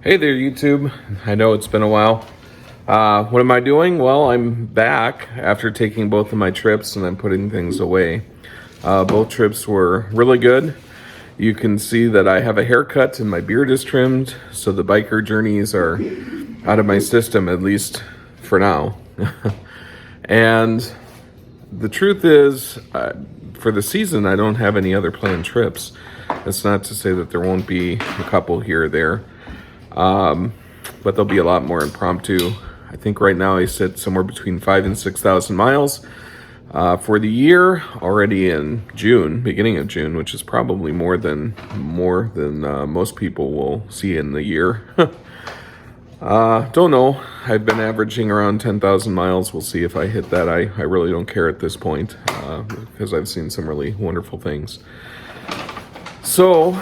Hey there, YouTube. I know it's been a while. What am I doing? Well, I'm back after taking both of my trips and I'm putting things away. Both trips were really good. You can see that I have a haircut and my beard is trimmed, so the biker journeys are out of my system, at least for now. And the truth is, for the season, I don't have any other planned trips. That's not to say that there won't be a couple here or there. But there'll be a lot more impromptu. I think right now I sit somewhere between 5,000 and 6,000 miles for the year, already in June, beginning of June, which is probably more than most people will see in the year. Don't know. I've been averaging around 10,000 miles. We'll see if I hit that. I really don't care at this point because I've seen some really wonderful things. So,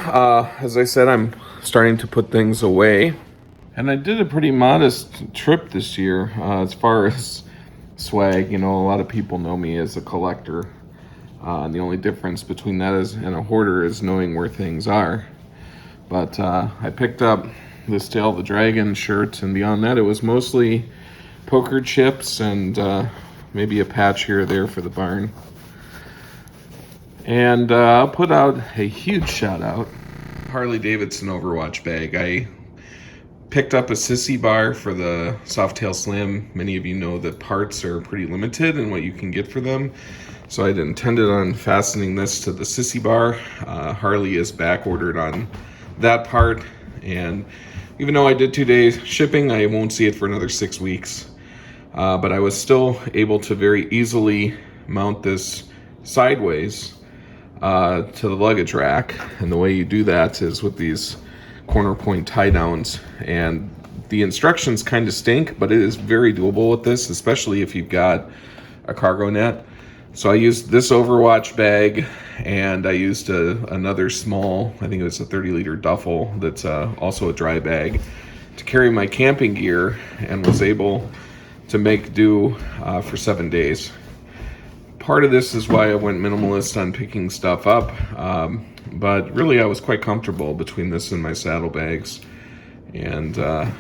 as I said, I'm starting to put things away. And I did a pretty modest trip this year as far as swag. You know, a lot of people know me as a collector. And the only difference between that and a hoarder is knowing where things are. But I picked up this Tail the Dragon shirt, and beyond that, it was mostly poker chips and maybe a patch here or there for the barn. And I'll put out a huge shout out. Harley Davidson Overwatch bag. I picked up a sissy bar for the Softail Slim. Many of you know that parts are pretty limited in what you can get for them. So I'd intended on fastening this to the sissy bar. Harley is back ordered on that part. And even though I did 2 days shipping, I won't see it for another 6 weeks. But I was still able to very easily mount this sideways to the luggage rack, and the way you do that is with these corner point tie downs, and the instructions kind of stink, but it is very doable with this, especially if you've got a cargo net. So I used this Overwatch bag, and I used another small, I think it was a 30-liter duffel that's also a dry bag, to carry my camping gear, and was able to make do for 7 days. Part of this is why I went minimalist on picking stuff up, but really I was quite comfortable between this and my saddlebags. And I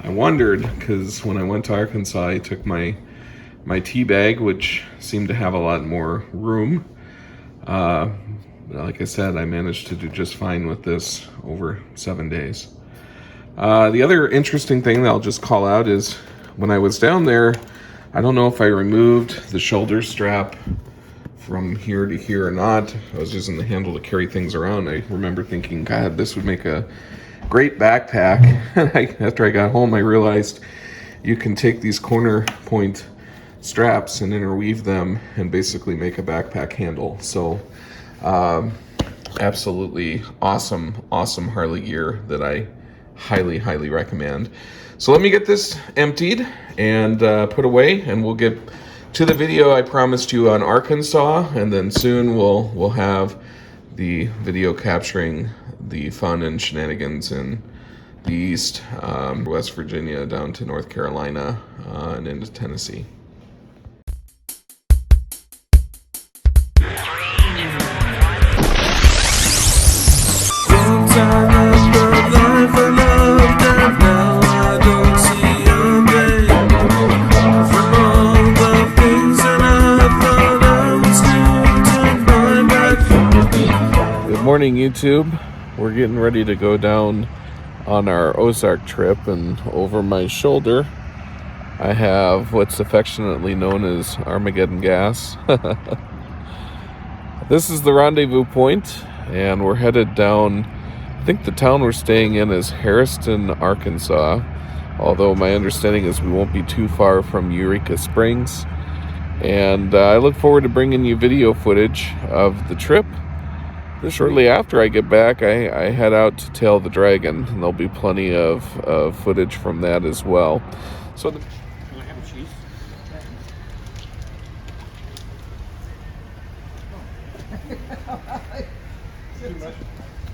wondered, because when I went to Arkansas, I took my tea bag, which seemed to have a lot more room. Like I said, I managed to do just fine with this over 7 days. The other interesting thing that I'll just call out is when I was down there, I don't know if I removed the shoulder strap from here to here or not. I was using the handle to carry things around. I remember thinking, God, this would make a great backpack. After I got home, I realized you can take these corner point straps and interweave them and basically make a backpack handle. So absolutely awesome Harley gear that I highly recommend. So let me get this emptied and put away, and we'll get to the video I promised you on Arkansas, and then soon we'll have the video capturing the fun and shenanigans in the east, West Virginia down to North Carolina and into Tennessee. Morning, YouTube. We're getting ready to go down on our Ozark trip, and over my shoulder I have what's affectionately known as Armageddon gas. This is the rendezvous point, and we're headed down. I think the town we're staying in is Harriston, Arkansas, although my understanding is we won't be too far from Eureka Springs. And I look forward to bringing you video footage of the trip. Shortly after I get back, I head out to Tail the Dragon, and there'll be plenty of footage from that as well. So, can I have a cheese?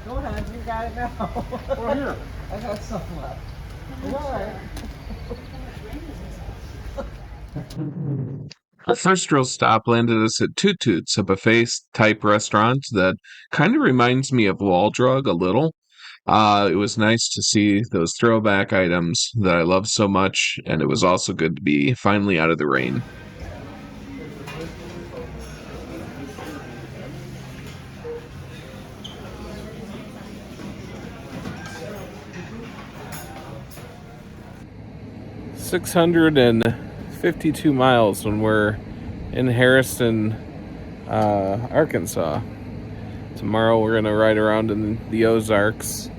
Go ahead, you got it now. Oh, here. I got some left. All right. Our first real stop landed us at Toot Toots, a buffet type restaurant that kind of reminds me of Wall Drug a little. It was nice to see those throwback items that I love so much, and it was also good to be finally out of the rain. $652 miles when we're in Harrison, Arkansas. Tomorrow we're gonna ride around in the Ozarks.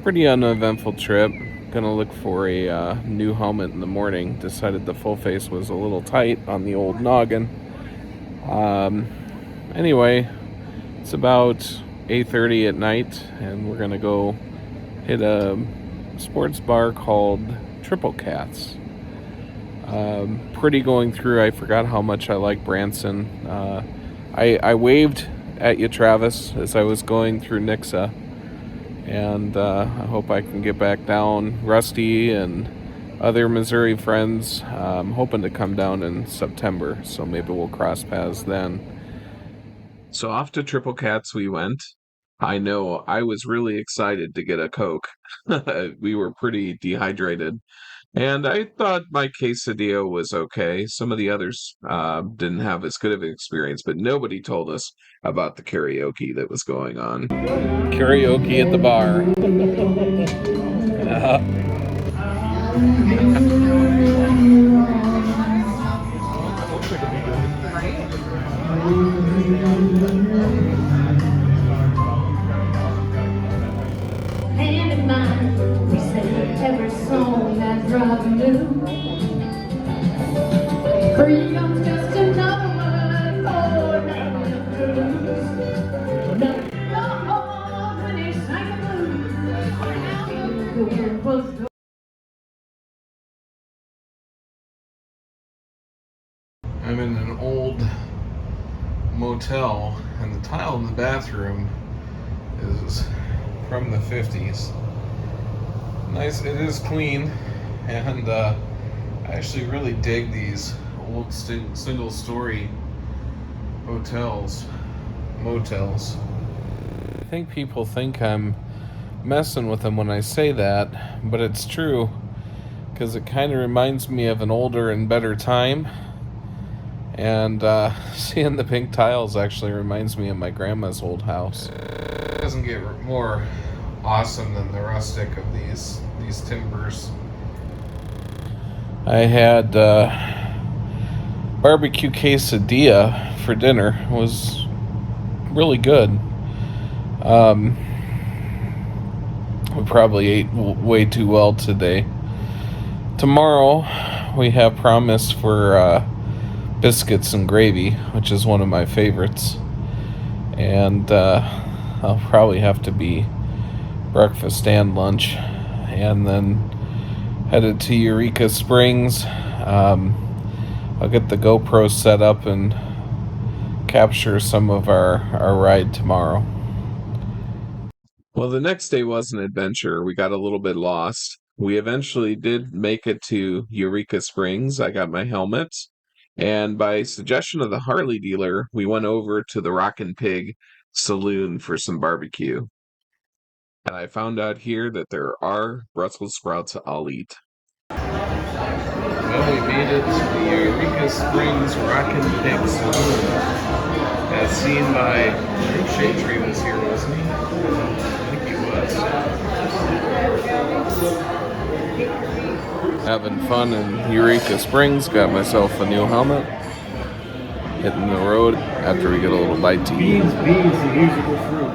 Pretty uneventful trip. Gonna look for a new helmet in the morning. Decided the full face was a little tight on the old noggin. Anyway, it's about 8:30 at night, and we're gonna go hit a sports bar called Triple Cats. Pretty going through. I forgot how much I like Branson. I waved at you, Travis, as I was going through Nixa, and I hope I can get back down. Rusty and other Missouri friends, I'm hoping to come down in September, so maybe we'll cross paths then. So off to Triple Cats we went. I know I was really excited to get a Coke. We were pretty dehydrated. And I thought my quesadilla was okay. Some of the others didn't have as good of an experience, but nobody told us about the karaoke that was going on. Karaoke at the bar. Hand in mind, we say every song that Robin knew. Freedom's just another word for nothing to lose. No, when they sang the blues, the world was. I'm in an old motel, and the tile in the bathroom is from the 50s. Nice, it is clean, and I actually really dig these old single-story motels. I think people think I'm messing with them when I say that, but it's true, because it kind of reminds me of an older and better time. And seeing the pink tiles actually reminds me of my grandma's old house. It doesn't get more awesome than the rustic of these timbers. I had barbecue quesadilla for dinner. It was really good. We probably ate way too well today. Tomorrow we have promised for biscuits and gravy, which is one of my favorites, and I'll probably have to be breakfast and lunch, and then headed to Eureka Springs. I'll get the GoPro set up and capture some of our ride tomorrow. Well, the next day was an adventure. We got a little bit lost. We eventually did make it to Eureka Springs. I got my helmet. And by suggestion of the Harley dealer, we went over to the Rockin' Pig Saloon for some barbecue. And I found out here that there are Brussels sprouts I'll eat. Well, we made it to the Eureka Springs Rockin' Pig Saloon. As seen by, I think Shade Tree was here, wasn't he? I think he was. Having fun in Eureka Springs. Got myself a new helmet. Hitting the road after we get a little bite to eat. Beans, the usual fruit.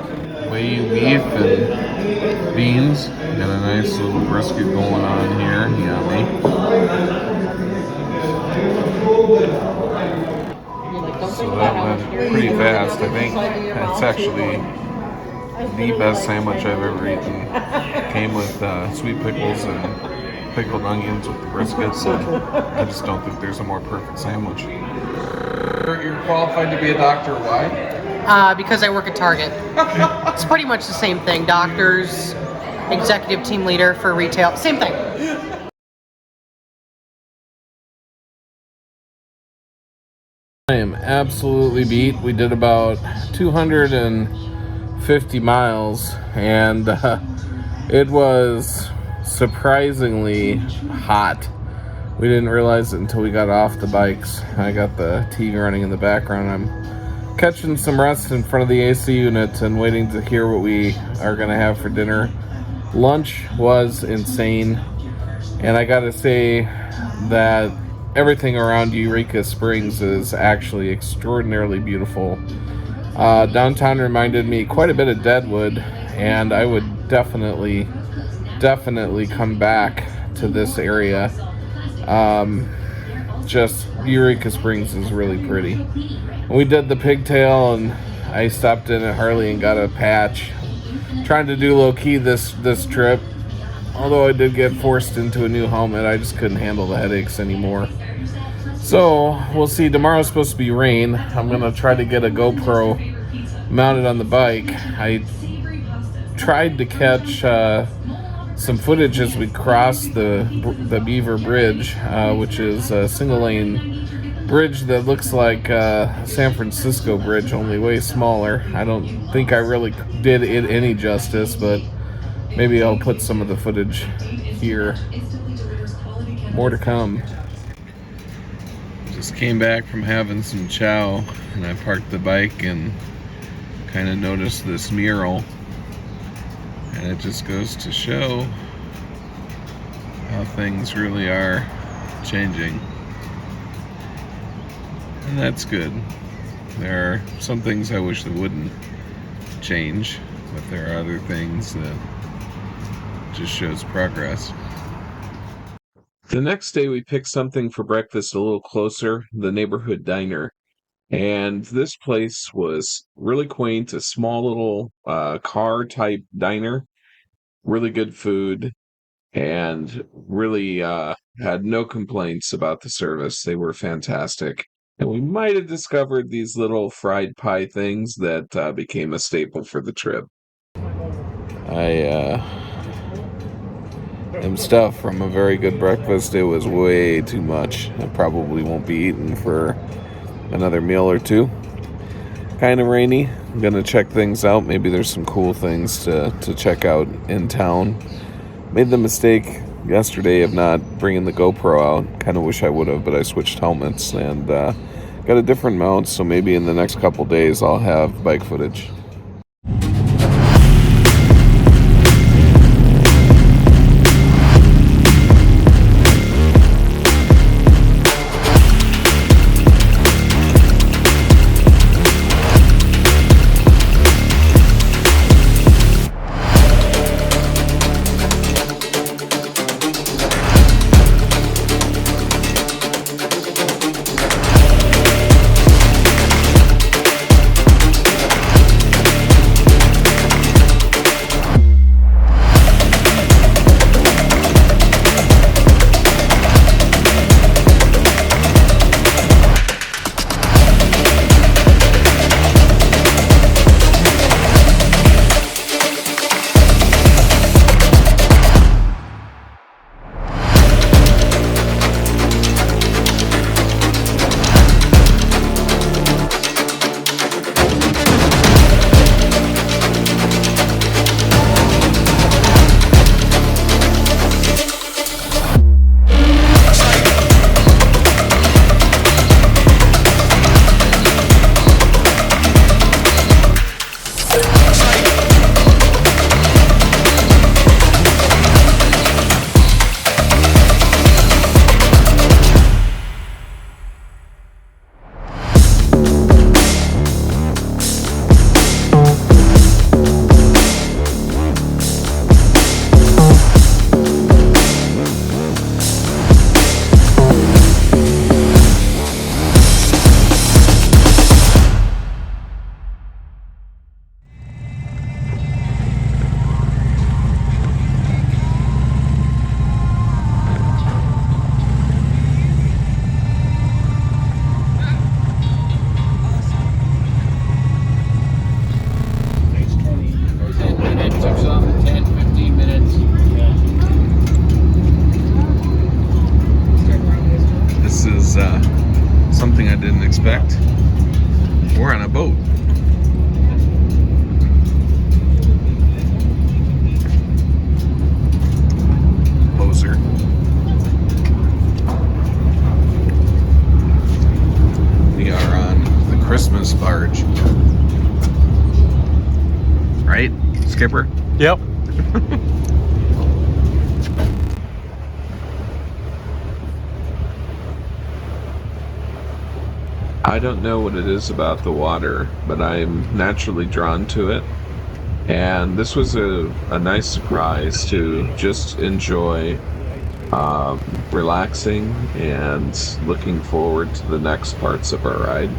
Whey beef and beans. Got a nice little brisket going on here. Yummy. So that went pretty fast. I think that's actually the best sandwich I've ever eaten. Came with sweet pickles and pickled onions with the briskets, and I just don't think there's a more perfect sandwich. You're qualified to be a doctor. Why? Because I work at Target. It's pretty much the same thing. Doctors, executive team leader for retail, same thing. I am absolutely beat. We did about 250 miles, and It was surprisingly hot. We didn't realize it until we got off the bikes. I got the TV running in the background. I'm catching some rest in front of the AC unit and waiting to hear what we are going to have for dinner. Lunch was insane, and I gotta say that everything around Eureka Springs is actually extraordinarily beautiful. Downtown reminded me quite a bit of Deadwood, and I would definitely come back to this area. Just Eureka Springs is really pretty. We did the pigtail, and I stopped in at Harley and got a patch. Trying to do low-key this trip. Although I did get forced into a new helmet, I just couldn't handle the headaches anymore. So, we'll see. Tomorrow's supposed to be rain. I'm going to try to get a GoPro mounted on the bike. I tried to catch some footage as we crossed the Beaver Bridge, which is a single-lane bridge that looks like San Francisco Bridge, only way smaller. I don't think I really did it any justice, but maybe I'll put some of the footage here. More to come. Just came back from having some chow, and I parked the bike and kind of noticed this mural, and it just goes to show how things really are changing. And that's good. There are some things I wish that wouldn't change, but there are other things that just shows progress. The next day we picked something for breakfast a little closer, the neighborhood diner. And this place was really quaint, a small little car type diner, really good food, and really had no complaints about the service. They were fantastic. And we might have discovered these little fried pie things that became a staple for the trip. I am stuffed from a very good breakfast. It was way too much. I probably won't be eating for another meal or two. Kind of rainy. I'm going to check things out. Maybe there's some cool things to check out in town. Made the mistake yesterday of not bringing the GoPro out. Kind of wish I would have, but I switched helmets and got a different mount, so maybe in the next couple days I'll have bike footage. Skipper? Yep. I don't know what it is about the water, but I'm naturally drawn to it. And this was a nice surprise to just enjoy relaxing and looking forward to the next parts of our ride.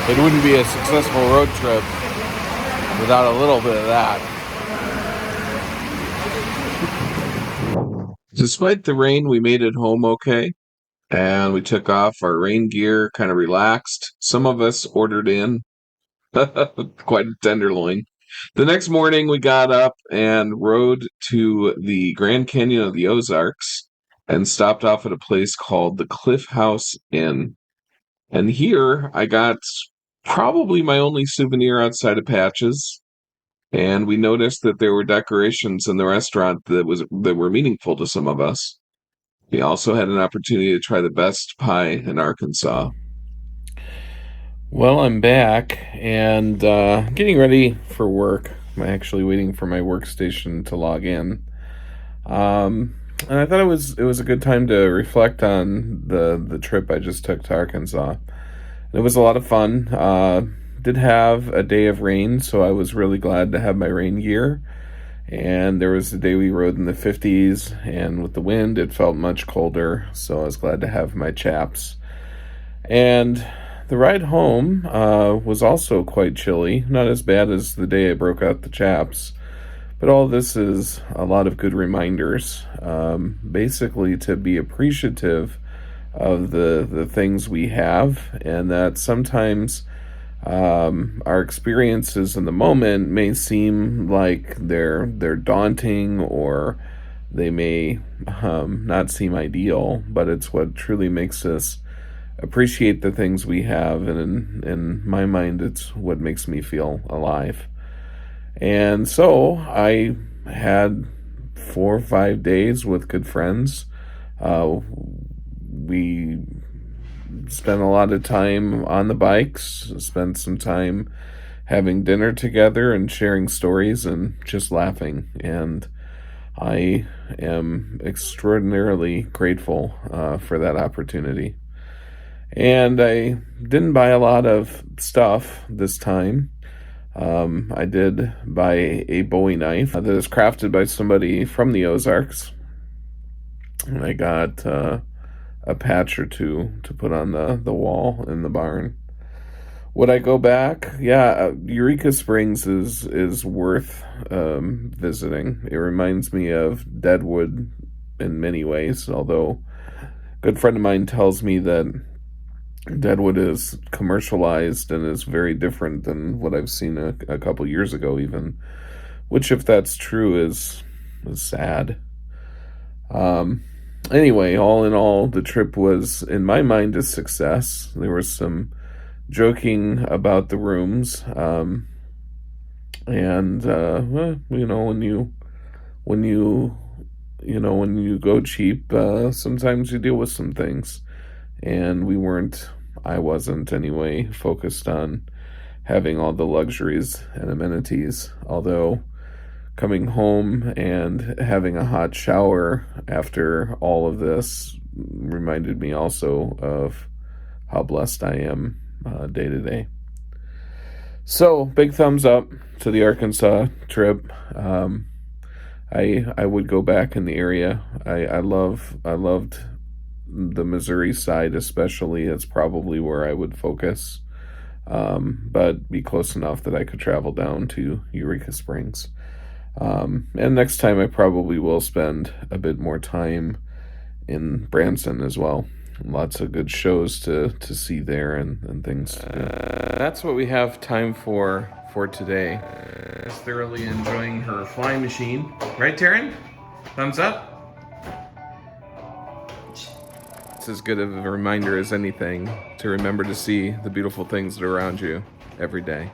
It wouldn't be a successful road trip without a little bit of that. Despite the rain, we made it home okay. And we took off our rain gear, kind of relaxed. Some of us ordered in quite a tenderloin. The next morning, we got up and rode to the Grand Canyon of the Ozarks and stopped off at a place called the Cliff House Inn. And here I got probably my only souvenir outside of patches. And we noticed that there were decorations in the restaurant that were meaningful to some of us. We also had an opportunity to try the best pie in Arkansas. Well, I'm back and getting ready for work. I'm actually waiting for my workstation to log in. And I thought it was a good time to reflect on the trip I just took to Arkansas. It was a lot of fun. Did have a day of rain, so I was really glad to have my rain gear. And there was a day we rode in the 50s, and with the wind, it felt much colder, so I was glad to have my chaps. And the ride home was also quite chilly, not as bad as the day I broke out the chaps, but all this is a lot of good reminders, basically to be appreciative of the things we have, and that sometimes our experiences in the moment may seem like they're daunting, or they may not seem ideal, but it's what truly makes us appreciate the things we have, and in my mind, it's what makes me feel alive. And so I had 4 or 5 days with good friends. We spent a lot of time on the bikes, spent some time having dinner together and sharing stories and just laughing. And I am extraordinarily grateful for that opportunity. And I didn't buy a lot of stuff this time. I did buy a Bowie knife that is crafted by somebody from the Ozarks. And I got a patch or two to put on the wall in the barn. Would I go back? Yeah, Eureka Springs is worth visiting. It reminds me of Deadwood in many ways, although a good friend of mine tells me that Deadwood is commercialized and is very different than what I've seen a couple years ago even, which, if that's true, is sad. Anyway, all in all, the trip was, in my mind, a success. There was some joking about the rooms, and well, when you you know, when you go cheap, sometimes you deal with some things. And I wasn't anyway, focused on having all the luxuries and amenities. Although coming home and having a hot shower after all of this reminded me also of how blessed I am day to day. So, big thumbs up to the Arkansas trip. I would go back in the area. I loved the Missouri side especially. It's probably where I would focus, but be close enough that I could travel down to Eureka Springs. And next time I probably will spend a bit more time in Branson as well. Lots of good shows to see there and things to do. That's what we have time for today. Is thoroughly enjoying her flying machine. Right, Taryn? Thumbs up? It's as good of a reminder as anything to remember to see the beautiful things that are around you every day.